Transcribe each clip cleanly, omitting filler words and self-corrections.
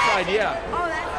this idea. Oh, that's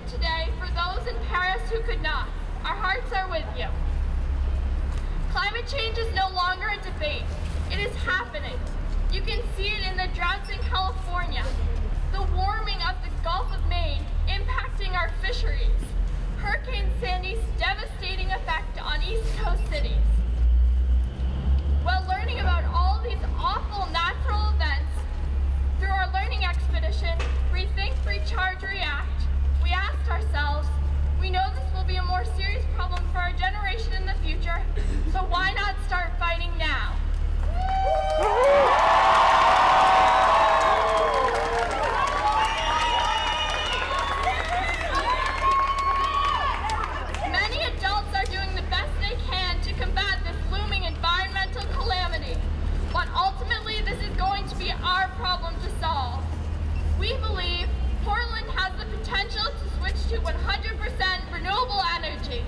today for those in Paris who could not. Our hearts are with you. Climate change is no longer a debate. It is happening. You can see it in the droughts in California, the warming of the Gulf of Maine impacting our fisheries, Hurricane Sandy's devastating effect on East Coast cities. While learning about all these awful natural events, through our learning expedition, Rethink, Recharge, React, we asked ourselves, we know this will be a more serious problem for our generation in the future, so why not start fighting now? Many adults are doing the best they can to combat this looming environmental calamity, but ultimately this is going to be our problem to solve. We believe Portland has the potential to switch to 100% renewable energy.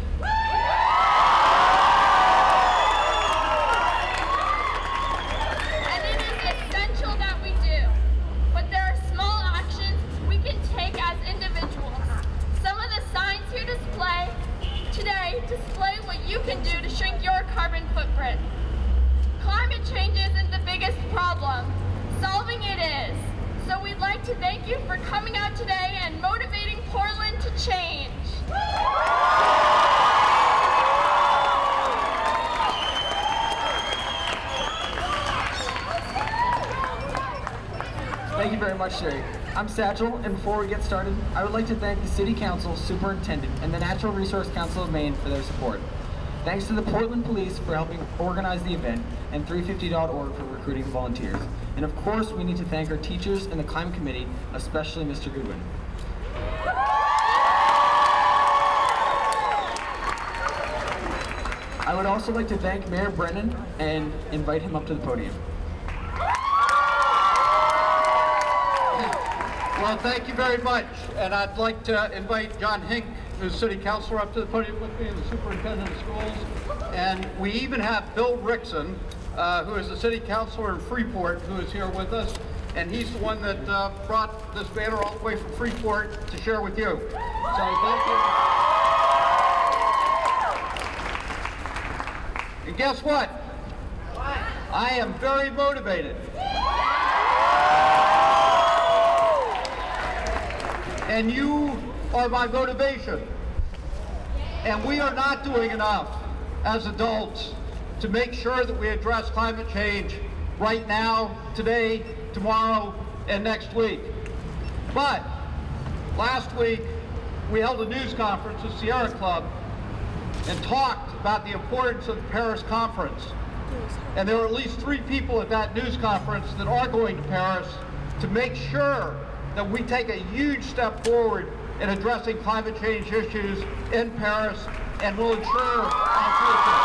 And it is essential that we do. But there are small actions we can take as individuals. Some of the signs here today display what you can do to shrink your carbon footprint. Climate change isn't the biggest problem. Solving it is. So we'd like to thank you for coming out today and motivating Portland to change. Thank you very much, Sherry. I'm Satchel, and before we get started, I would like to thank the City Council, Superintendent, and the Natural Resource Council of Maine for their support. Thanks to the Portland Police for helping organize the event, and 350.org for recruiting volunteers. And of course, we need to thank our teachers and the Climate Committee, especially Mr. Goodwin. I would also like to thank Mayor Brennan and invite him up to the podium. Well, thank you very much. And I'd like to invite John Hink, who's City Councilor, up to the podium with me, and the Superintendent of Schools. And we even have Bill Rickson, who is the City Councilor in Freeport, who is here with us. And he's the one that brought this banner all the way from Freeport to share with you. So thank you. And guess what? I am very motivated. And you are my motivation. And we are not doing enough as adults to make sure that we address climate change right now, today, tomorrow, and next week. But last week, we held a news conference at Sierra Club and talked about the importance of the Paris conference. And there were at least 3 people at that news conference that are going to Paris to make sure that we take a huge step forward in addressing climate change issues in Paris and will ensure our future.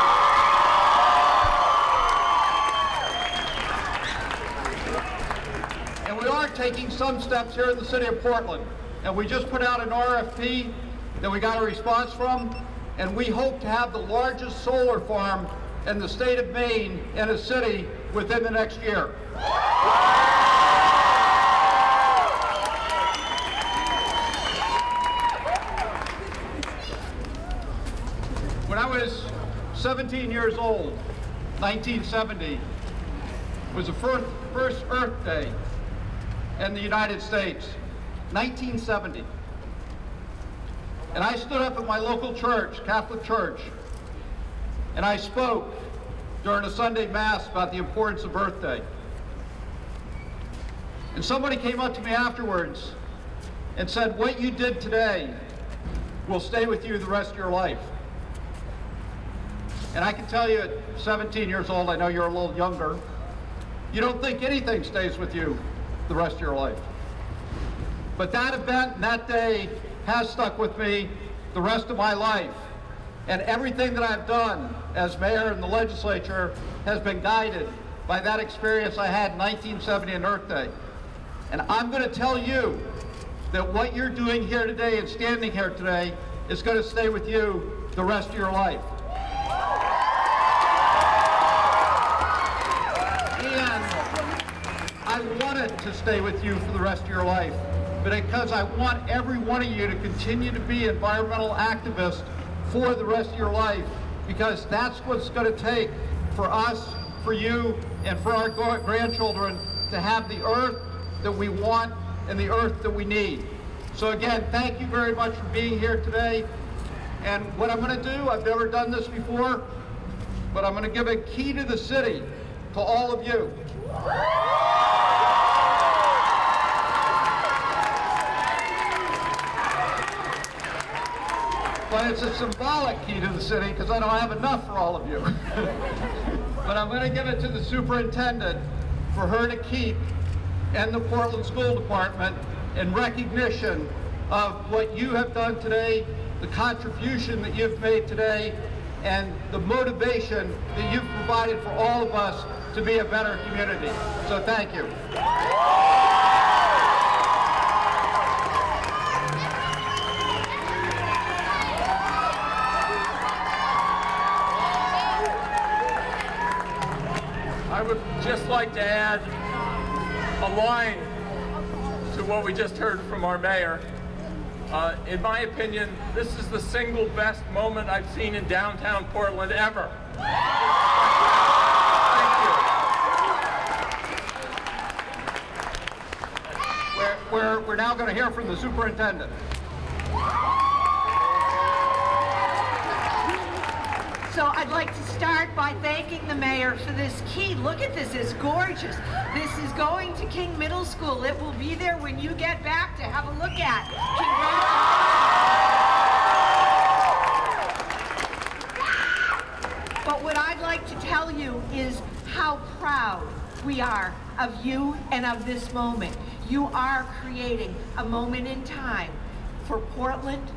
And we are taking some steps here in the city of Portland. And we just put out an RFP that we got a response from, and we hope to have the largest solar farm in the state of Maine in a city within the next year. When I was 17 years old, 1970, was the first Earth Day in the United States, 1970. And I stood up at my local church, Catholic church, and I spoke during a Sunday Mass about the importance of Earth Day. And somebody came up to me afterwards and said, what you did today will stay with you the rest of your life. And I can tell you at 17 years old, I know you're a little younger, you don't think anything stays with you the rest of your life. But that event and that day has stuck with me the rest of my life. And everything that I've done as mayor in the legislature has been guided by that experience I had in 1970 on Earth Day. And I'm going to tell you that what you're doing here today and standing here today is going to stay with you the rest of your life. And I want it to stay with you for the rest of your life, but because I want every one of you to continue to be environmental activists for the rest of your life, because that's what's going to take for us, for you, and for our grandchildren to have the earth that we want and the earth that we need. So again, thank you very much for being here today. And what I'm going to do, I've never done this before, but I'm going to give a key to the city to all of you. But it's a symbolic key to the city because I don't have enough for all of you. But I'm going to give it to the superintendent for her to keep and the Portland School Department in recognition of what you have done today, the contribution that you've made today, and the motivation that you've provided for all of us to be a better community. So thank you. I would just like to add a line to what we just heard from our mayor. In my opinion, this is the single best moment I've seen in downtown Portland ever. Thank you. We're now going to hear from the superintendent. So I'd like to start by thanking the mayor for this key. Look at this, it's gorgeous. This is going to King Middle School. It will be there when you get back to have a look at. Congratulations. But what I'd like to tell you is how proud we are of you and of this moment. You are creating a moment in time for Portland,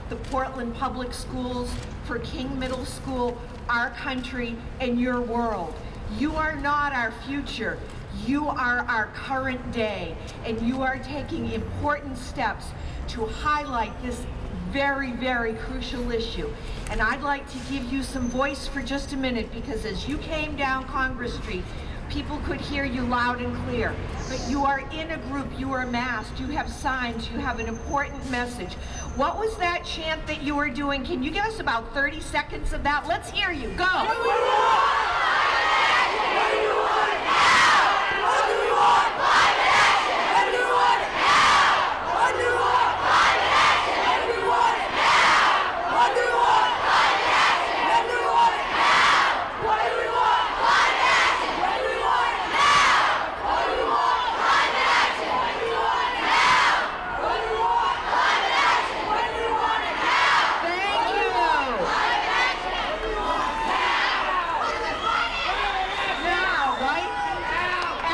the Portland Public Schools, for King Middle School, our country, and your world. You are not our future. You are our current day, and you are taking important steps to highlight this very, very crucial issue. And I'd like to give you some voice for just a minute, because as you came down Congress Street, people could hear you loud and clear. But you are in a group, you are masked, you have signs, you have an important message. What was that chant that you were doing? Can you give us about 30 seconds of that? Let's hear you. Go. What do we want? What do you want now? What do we want? Climate action. What do you want now? What do you want? Climate action. What do you want now? What do you want? Climate action. What do you want now? What do we want? Climate action. What do we want now? What do you want? Climate action. What do you want now? What do you want? Climate action. What do you want now? Thank you. Climate action. What do you want now? Now, right?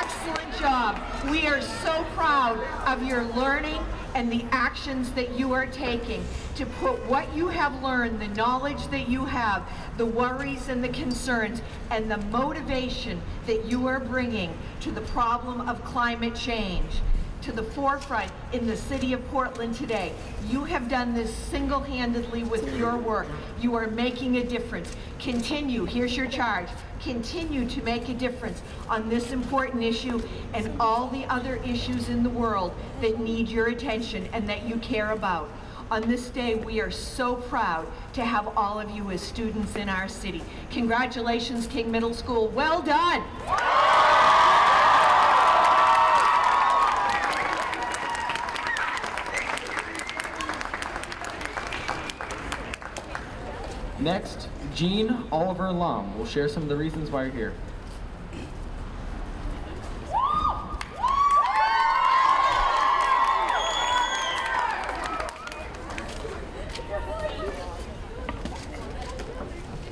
Excellent job. We are so proud of your learning and the actions that you are taking to put what you have learned, the knowledge that you have, the worries and the concerns, and the motivation that you are bringing to the problem of climate change to the forefront in the city of Portland today. You have done this single-handedly with your work. You are making a difference. Continue, here's your charge. Continue to make a difference on this important issue and all the other issues in the world that need your attention and that you care about. On this day, we are so proud to have all of you as students in our city. Congratulations, King Middle School. Well done. Next, Jean Oliver Lum will share some of the reasons why you're here.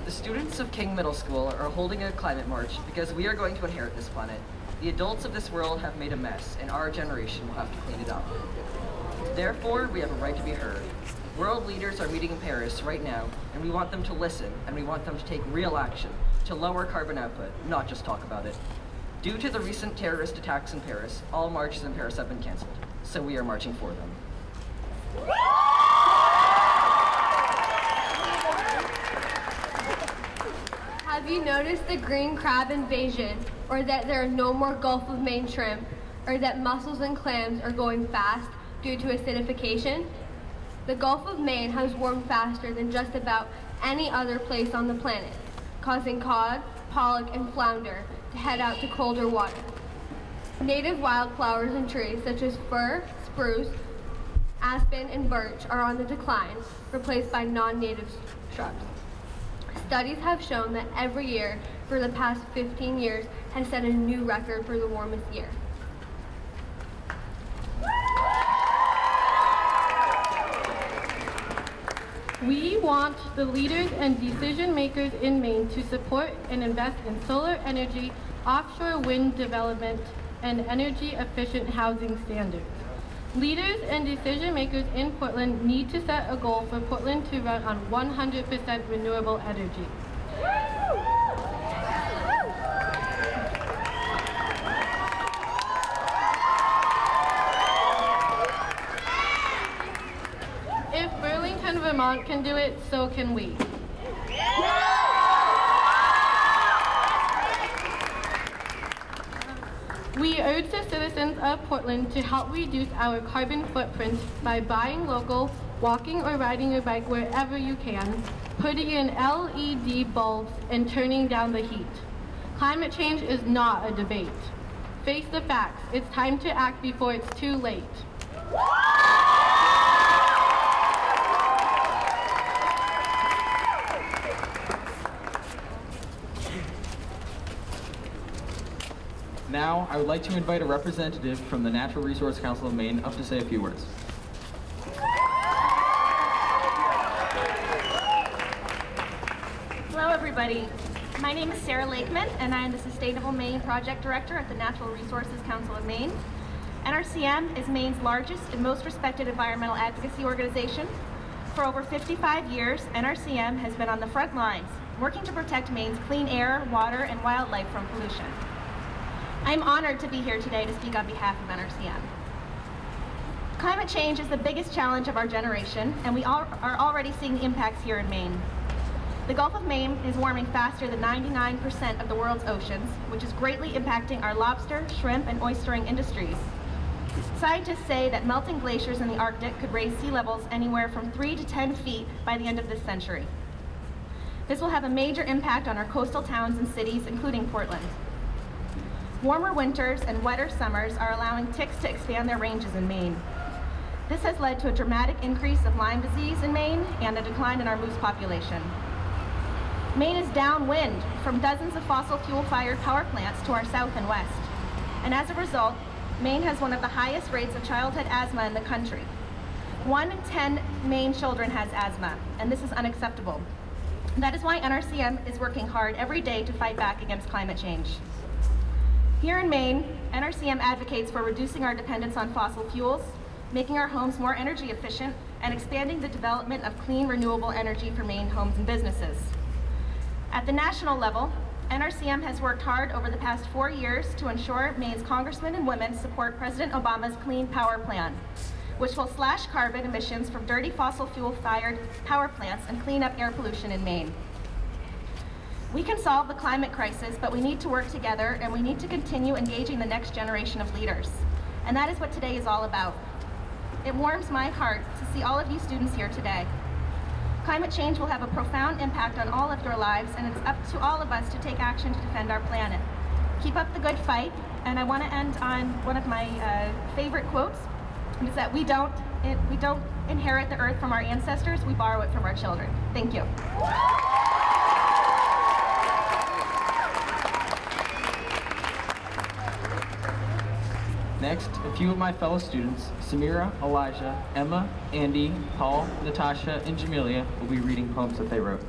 The students of King Middle School are holding a climate march because we are going to inherit this planet. The adults of this world have made a mess, and our generation will have to clean it up. Therefore, we have a right to be heard. World leaders are meeting in Paris right now, and we want them to listen, and we want them to take real action to lower carbon output, not just talk about it. Due to the recent terrorist attacks in Paris, all marches in Paris have been canceled, so we are marching for them. Have you noticed the green crab invasion, or that there are no more Gulf of Maine shrimp, or that mussels and clams are going fast due to acidification? The Gulf of Maine has warmed faster than just about any other place on the planet, causing cod, pollock, and flounder to head out to colder water. Native wildflowers and trees such as fir, spruce, aspen, and birch are on the decline, replaced by non-native shrubs. Studies have shown that every year for the past 15 years has set a new record for the warmest year. We want the leaders and decision makers in Maine to support and invest in solar energy, offshore wind development, and energy efficient housing standards. Leaders and decision makers in Portland need to set a goal for Portland to run on 100% renewable energy. If Burlington, Vermont can do it, so can we. We urge the citizens of Portland to help reduce our carbon footprint by buying local, walking or riding your bike wherever you can, putting in LED bulbs, and turning down the heat. Climate change is not a debate. Face the facts. It's time to act before it's too late. Now, I would like to invite a representative from the Natural Resource Council of Maine up to say a few words. Hello everybody, my name is Sarah Lakeman and I am the Sustainable Maine Project Director at the Natural Resources Council of Maine. NRCM is Maine's largest and most respected environmental advocacy organization. For over 55 years, NRCM has been on the front lines, working to protect Maine's clean air, water, and wildlife from pollution. I'm honored to be here today to speak on behalf of NRCM. Climate change is the biggest challenge of our generation, and we are already seeing the impacts here in Maine. The Gulf of Maine is warming faster than 99% of the world's oceans, which is greatly impacting our lobster, shrimp, and oystering industries. Scientists say that melting glaciers in the Arctic could raise sea levels anywhere from 3 to 10 feet by the end of this century. This will have a major impact on our coastal towns and cities, including Portland. Warmer winters and wetter summers are allowing ticks to expand their ranges in Maine. This has led to a dramatic increase of Lyme disease in Maine and a decline in our moose population. Maine is downwind from dozens of fossil fuel-fired power plants to our south and west. And as a result, Maine has one of the highest rates of childhood asthma in the country. 1 in 10 Maine children has asthma, and this is unacceptable. That is why NRCM is working hard every day to fight back against climate change. Here in Maine, NRCM advocates for reducing our dependence on fossil fuels, making our homes more energy efficient, and expanding the development of clean, renewable energy for Maine homes and businesses. At the national level, NRCM has worked hard over the past 4 years to ensure Maine's congressmen and women support President Obama's Clean Power Plan, which will slash carbon emissions from dirty fossil fuel-fired power plants and clean up air pollution in Maine. We can solve the climate crisis, but we need to work together and we need to continue engaging the next generation of leaders. And that is what today is all about. it warms my heart to see all of you students here today. Climate change will have a profound impact on all of your lives, and it's up to all of us to take action to defend our planet. Keep up the good fight, and I want to end on one of my favorite quotes. It's that we don't inherit the earth from our ancestors, we borrow it from our children. Thank you. Next, a few of my fellow students, Samira, Elijah, Emma, Andy, Paul, Natasha, and Jamelia, will be reading poems that they wrote.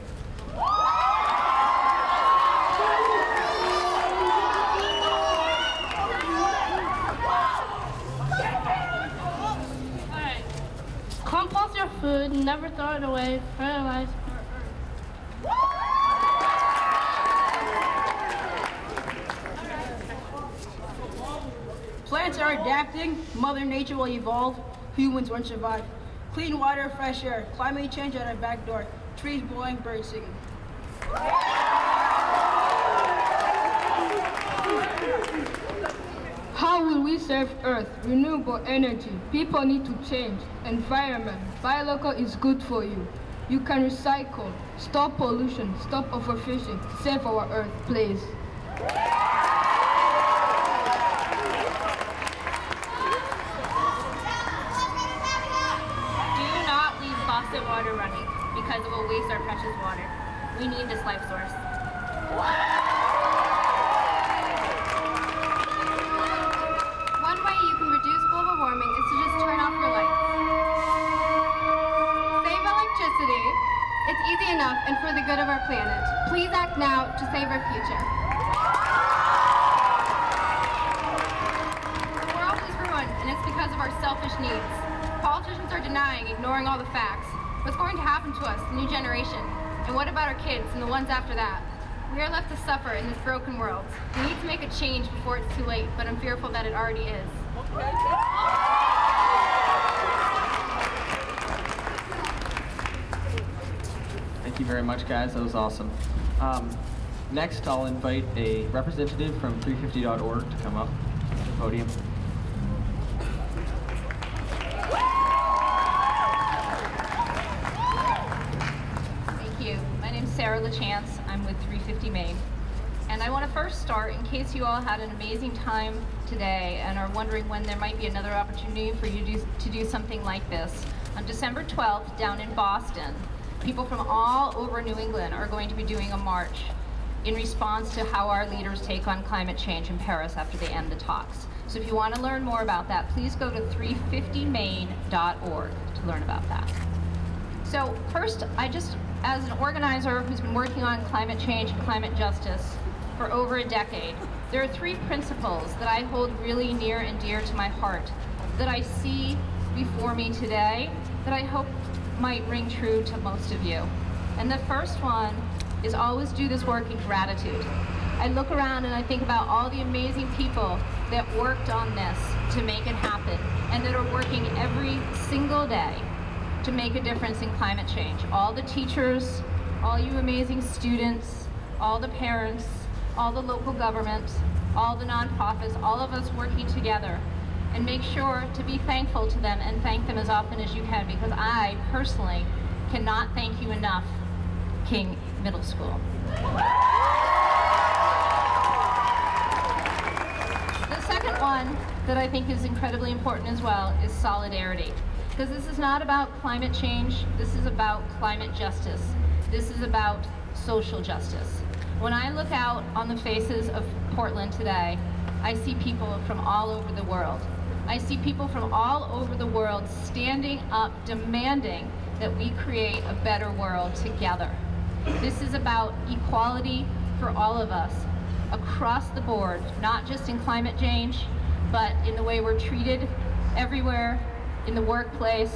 Compost your food, never throw it away, fertilize our earth. Plants are adapting, Mother Nature will evolve, humans won't survive. Clean water, fresh air, climate change at our back door, trees blowing, birds singing. How will we save Earth? Renewable energy. People need to change. Environment. Buy local is good for you. You can recycle. Stop pollution. Stop overfishing. Save our Earth, please. Faucet water running because it will waste our precious water. We need this life source. One way you can reduce global warming is to just turn off your lights. Save electricity. It's easy enough and for the good of our planet. Please act now to save our future. The world is ruined, and it's because of our selfish needs. Politicians are denying, ignoring all the facts. What's going to happen to us, the new generation? And what about our kids and the ones after that? We are left to suffer in this broken world. We need to make a change before it's too late, but I'm fearful that it already is. Thank you very much, guys. That was awesome. Next, I'll invite a representative from 350.org to come up to the podium. Sarah LaChance. I'm with 350 Maine. And I want to first start, in case you all had an amazing time today and are wondering when there might be another opportunity for you to do something like this. On December 12th, down in Boston, people from all over New England are going to be doing a march in response to how our leaders take on climate change in Paris after they end the talks. So if you want to learn more about that, please go to 350maine.org to learn about that. So first, as an organizer who's been working on climate change and climate justice for over a decade, there are three principles that I hold really near and dear to my heart that I see before me today that I hope might ring true to most of you. And the first one is always do this work in gratitude. I look around and I think about all the amazing people that worked on this to make it happen and that are working every single day to make a difference in climate change. All the teachers, all you amazing students, all the parents, all the local governments, all the nonprofits, all of us working together, and make sure to be thankful to them and thank them as often as you can, because I personally cannot thank you enough, King Middle School. The second one that I think is incredibly important as well is solidarity. Because this is not about climate change, this is about climate justice. This is about social justice. When I look out on the faces of Portland today, I see people from all over the world. I see people from all over the world standing up, demanding that we create a better world together. This is about equality for all of us, across the board, not just in climate change, but in the way we're treated everywhere, in the workplace,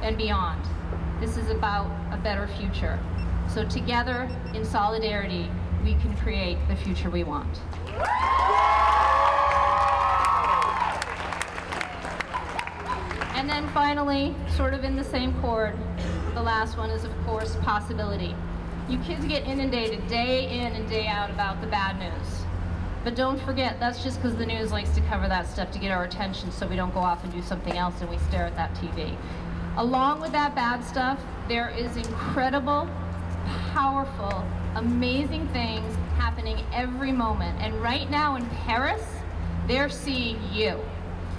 and beyond. This is about a better future. So together, in solidarity, we can create the future we want. And then finally, sort of in the same chord, the last one is, of course, possibility. You kids get inundated day in and day out about the bad news. But don't forget, that's just because the news likes to cover that stuff to get our attention so we don't go off and do something else and we stare at that TV. Along with that bad stuff, there is incredible, powerful, amazing things happening every moment. And right now in Paris, they're seeing you.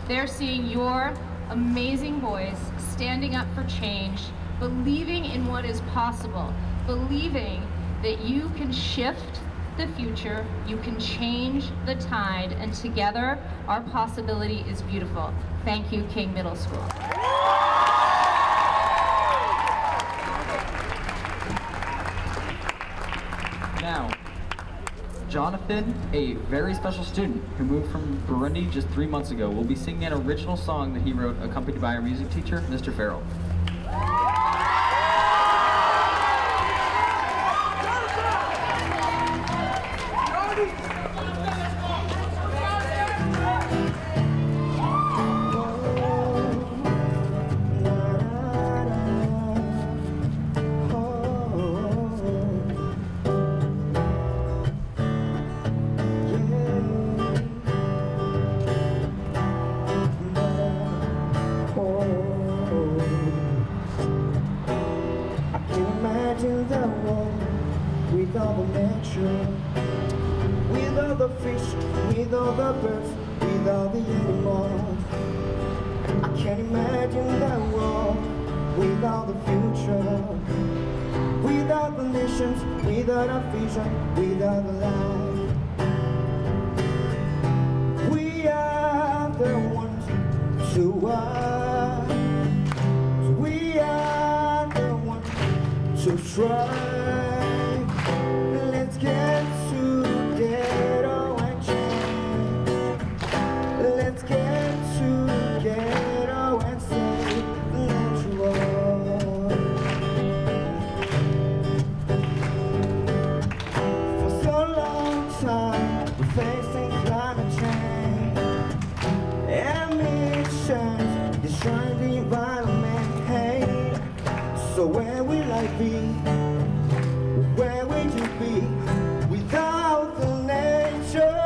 They're seeing your amazing voice standing up for change, believing in what is possible, believing that you can shift the future, you can change the tide, and together our possibility is beautiful. Thank you, King Middle School. Now, Jonathan, a very special student who moved from Burundi just 3 months ago, will be singing an original song that he wrote accompanied by our music teacher, Mr. Farrell. With all the fish, with all the birds, with all the animals. I can't imagine that world without the future, without the nations, without a vision, without a life. We are the ones to watch. We are the ones to strive. Let's get together and change. Let's get together and save the natural. For so long time we're facing climate change, emissions destroying the environment. Hey, so where will I be? Where would you be without the nature?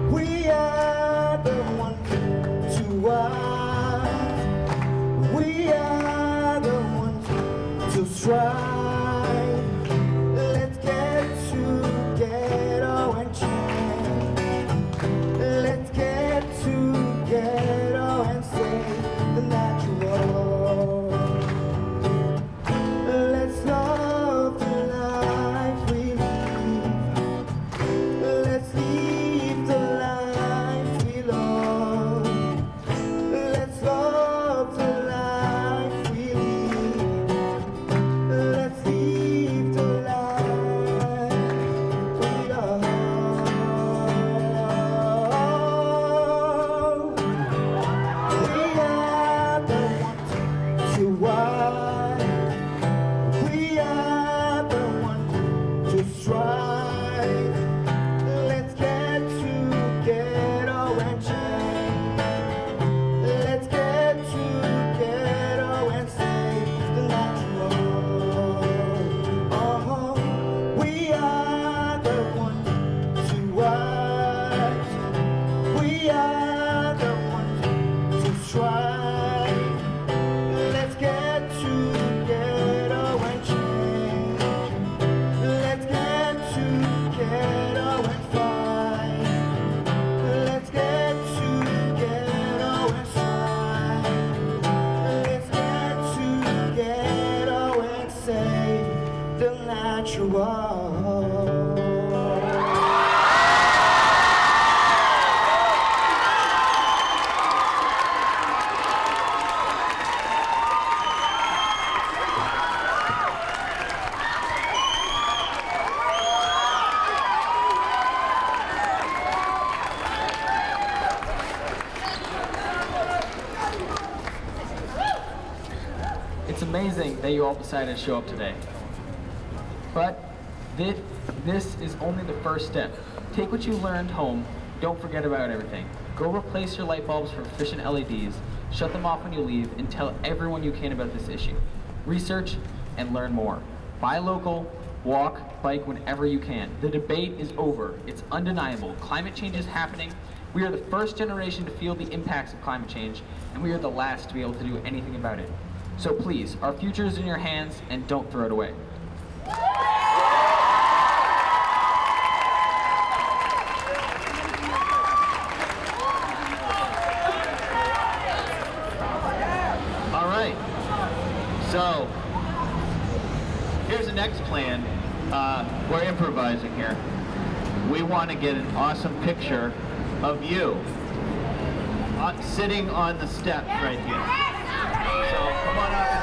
We are the ones to watch. We are the ones to strive. Let's get together and change. Let's get together and save the natural. Let's love the life we live. Let's live the life we love. Let's love the life we live. Let's live the life we love. We are the ones to watch. We are the ones to strive. Let's get together and change. Let's get together and save the natural. Oh, we are the ones to watch. We are the ones to strive. Let's get together and change. Let's get together and fight. Let's get together and strive. Let's get together and save the natural. It's amazing that you all decided to show up today. But this is only the first step. Take what you learned home, don't forget about everything. Go replace your light bulbs for efficient LEDs, shut them off when you leave, and tell everyone you can about this issue. Research and learn more. Buy local, Walk, bike whenever you can. The debate is over. It's undeniable. Climate change is happening. We are the first generation to feel the impacts of climate change, and we are the last to be able to do anything about it. So please, our future is in your hands, and don't throw it away. All right. So, here's the next plan. We're improvising here. We want to get an awesome picture of you sitting on the steps right here. So come on up.